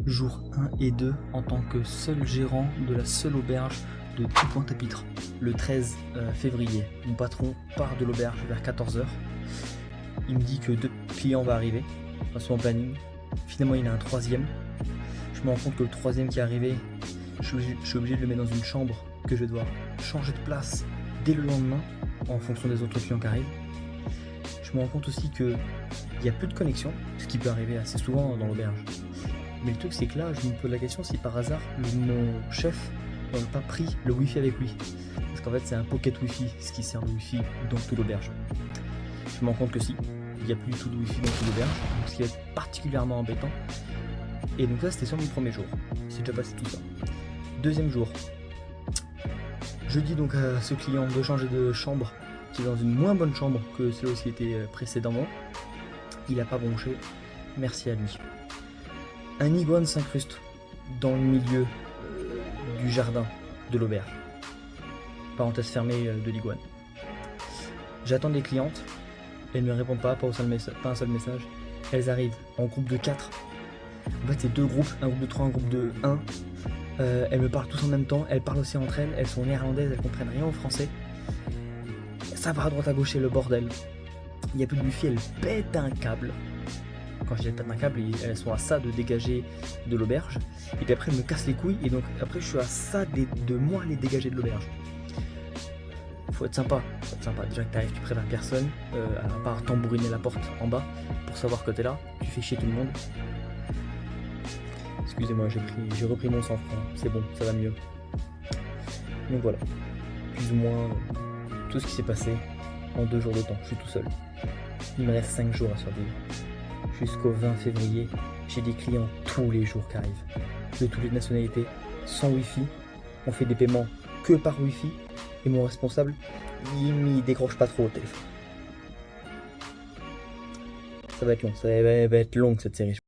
Jour 1 et 2 en tant que seul gérant de la seule auberge de tout Pointe-à-Pitre. Le 13 février, mon patron part de l'auberge vers 14h. Il me dit que 2 clients vont arriver dans son planning. Finalement, il y en a un troisième. Je me rends compte que le troisième qui est arrivé, je suis obligé de le mettre dans une chambre que je vais devoir changer de place dès le lendemain en fonction des autres clients qui arrivent. Je me rends compte aussi qu'il n'y a plus de connexion, ce qui peut arriver assez souvent dans l'auberge. Mais le truc, c'est que là, je me pose la question si par hasard mon chef n'a pas pris le Wi-Fi avec lui. Parce qu'en fait, c'est un pocket Wi-Fi, ce qui sert de Wi-Fi dans toute l'auberge. Je me rends compte que si, il n'y a plus du tout de Wi-Fi dans toute l'auberge, ce qui va être particulièrement embêtant. Et donc ça, c'était sur mon premier jour. C'est déjà passé tout ça. Deuxième jour, je dis donc à ce client de changer de chambre, qui est dans une moins bonne chambre que celle qui était précédemment. Il n'a pas bronché, merci à lui. Un iguane s'incruste dans le milieu du jardin de l'auberge. Parenthèse fermée de l'iguane. J'attends des clientes, elles ne me répondent pas un seul message. Elles arrivent en groupe de 4. En fait, c'est 2 groupes, un groupe de 3, un groupe de 1. Elles me parlent tous en même temps, elles parlent aussi entre elles, elles sont néerlandaises, elles comprennent rien au français. Ça va à droite à gauche, c'est le bordel. Il n'y a plus de wifi, elles pètent un câble. Quand je dis elles pètent un câble, elles sont à ça de dégager de l'auberge. Et puis après, elles me cassent les couilles, et donc après, je suis à ça de moi les dégager de l'auberge. Faut être sympa, Déjà que t'arrives, tu préviens personne, à part tambouriner la porte en bas pour savoir que t'es là, tu fais chier tout le monde. Excusez-moi, j'ai repris mon sang-froid, c'est bon, ça va mieux. Donc voilà, plus ou moins tout ce qui s'est passé en 2 jours de temps, je suis tout seul. Il me reste 5 jours à survivre. Jusqu'au 20 février, j'ai des clients tous les jours qui arrivent, de toutes les nationalités, sans wifi. On fait des paiements que par wifi, et mon responsable, il décroche pas trop au téléphone. Ça va être long, ça va être long cette série.